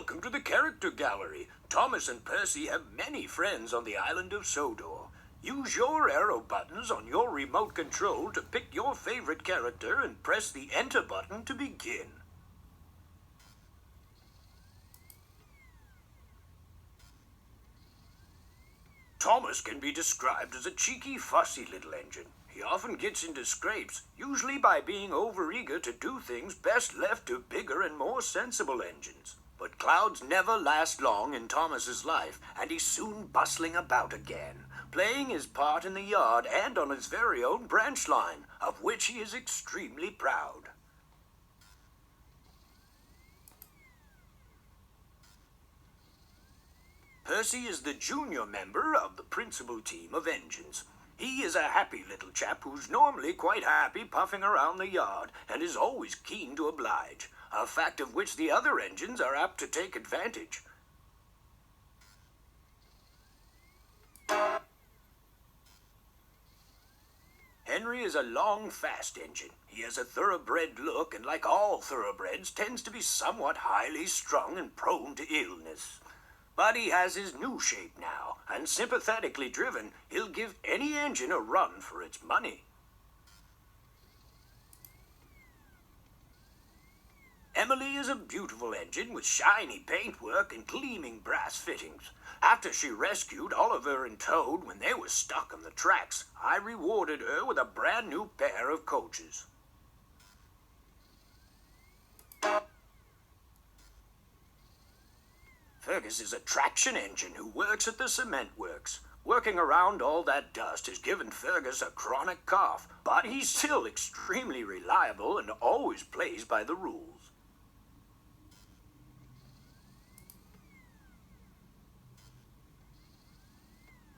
Welcome to the Character Gallery. Thomas and Percy have many friends on the island of Sodor. Use your arrow buttons on your remote control to pick your favorite character and press the Enter button to begin. Thomas can be described as a cheeky, fussy little engine. He often gets into scrapes, usually by being overeager to do things best left to bigger and more sensible engines. But clouds never last long in Thomas's life, and he's soon bustling about again, playing his part in the yard and on his very own branch line, of which he is extremely proud. Percy is the junior member of the principal team of engines. He is a happy little chap who's normally quite happy puffing around the yard and is always keen to oblige, a fact of which the other engines are apt to take advantage. Henry is a long, fast engine. He has a thoroughbred look and, like all thoroughbreds, tends to be somewhat highly strung and prone to illness. But he has his new shape now, and sympathetically driven, he'll give any engine a run for its money. Emily is a beautiful engine with shiny paintwork and gleaming brass fittings. After she rescued Oliver and Toad when they were stuck on the tracks, I rewarded her with a brand new pair of coaches. Fergus is a traction engine who works at the cement works. Working around all that dust has given Fergus a chronic cough, but he's still extremely reliable and always plays by the rules.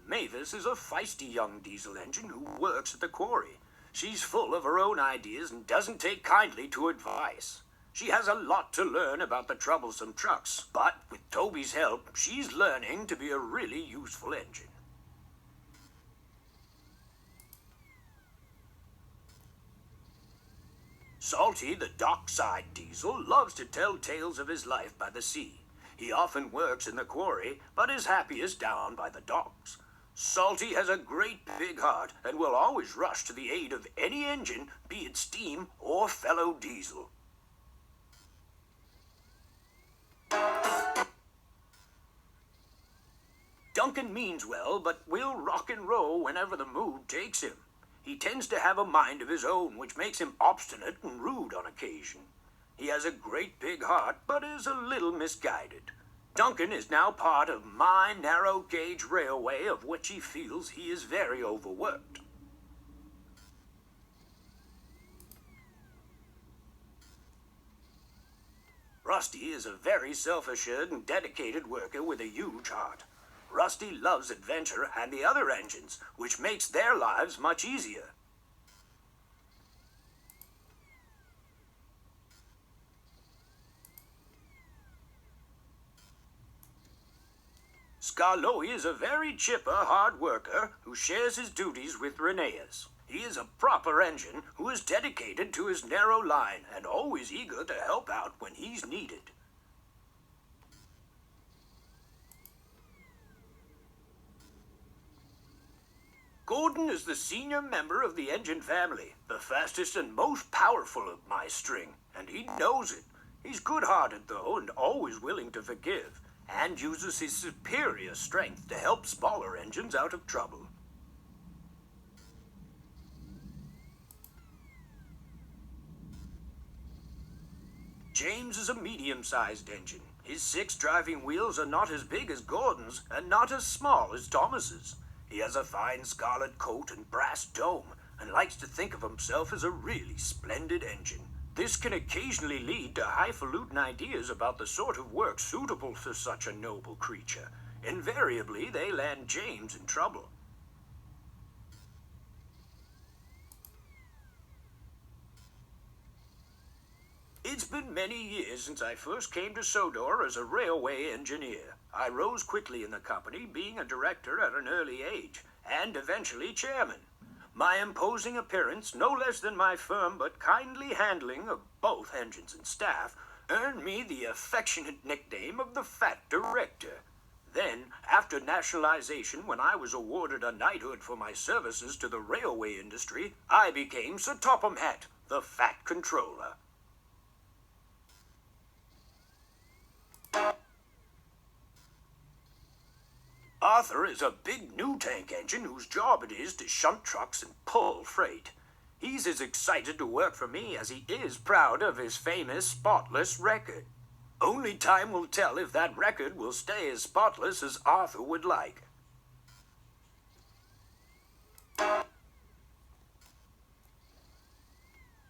Mavis is a feisty young diesel engine who works at the quarry. She's full of her own ideas and doesn't take kindly to advice. She has a lot to learn about the troublesome trucks, but with Toby's help, she's learning to be a really useful engine. Salty, the dockside diesel, loves to tell tales of his life by the sea. He often works in the quarry, but is happiest down by the docks. Salty has a great big heart and will always rush to the aid of any engine, be it steam or fellow diesel. Duncan means well, but will rock and roll whenever the mood takes him. He tends to have a mind of his own, which makes him obstinate and rude on occasion. He has a great big heart, but is a little misguided. Duncan is now part of my narrow gauge railway, of which he feels he is very overworked. Rusty is a very self-assured and dedicated worker with a huge heart. Rusty loves adventure and the other engines, which makes their lives much easier. Skarloey is a very chipper, hard worker who shares his duties with Rheneas. He is a proper engine who is dedicated to his narrow line and always eager to help out when he's needed. Gordon is the senior member of the engine family, the fastest and most powerful of my string, and he knows it. He's good-hearted, though, and always willing to forgive, and uses his superior strength to help smaller engines out of trouble. James is a medium-sized engine. His 6 driving wheels are not as big as Gordon's and not as small as Thomas's. He has a fine scarlet coat and brass dome and likes to think of himself as a really splendid engine. This can occasionally lead to highfalutin ideas about the sort of work suitable for such a noble creature. Invariably, they land James in trouble. It's been many years since I first came to Sodor as a railway engineer. I rose quickly in the company, being a director at an early age, and eventually chairman. My imposing appearance, no less than my firm but kindly handling of both engines and staff, earned me the affectionate nickname of the Fat Director. Then, after nationalization, when I was awarded a knighthood for my services to the railway industry, I became Sir Topham Hatt, the Fat Controller. Arthur is a big new tank engine whose job it is to shunt trucks and pull freight. He's as excited to work for me as he is proud of his famous spotless record. Only time will tell if that record will stay as spotless as Arthur would like.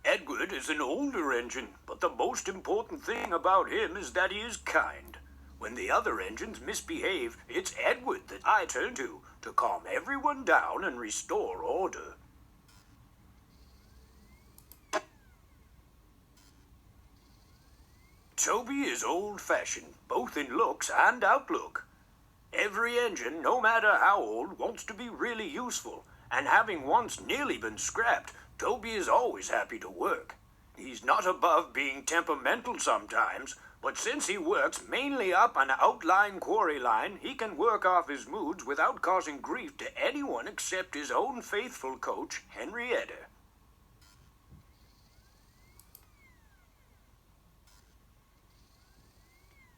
Edward is an older engine, but the most important thing about him is that he is kind. When the other engines misbehave, it's Edward that I turn to calm everyone down and restore order. Toby is old-fashioned, both in looks and outlook. Every engine, no matter how old, wants to be really useful, and having once nearly been scrapped, Toby is always happy to work. He's not above being temperamental sometimes, but since he works mainly up an outlying quarry line, he can work off his moods without causing grief to anyone except his own faithful coach, Henrietta.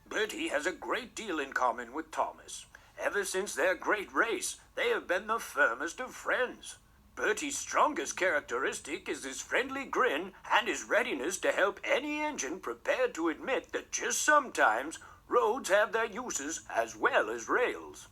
Bertie has a great deal in common with Thomas. Ever since their great race, they have been the firmest of friends. Bertie's strongest characteristic is his friendly grin and his readiness to help any engine prepared to admit that just sometimes roads have their uses as well as rails.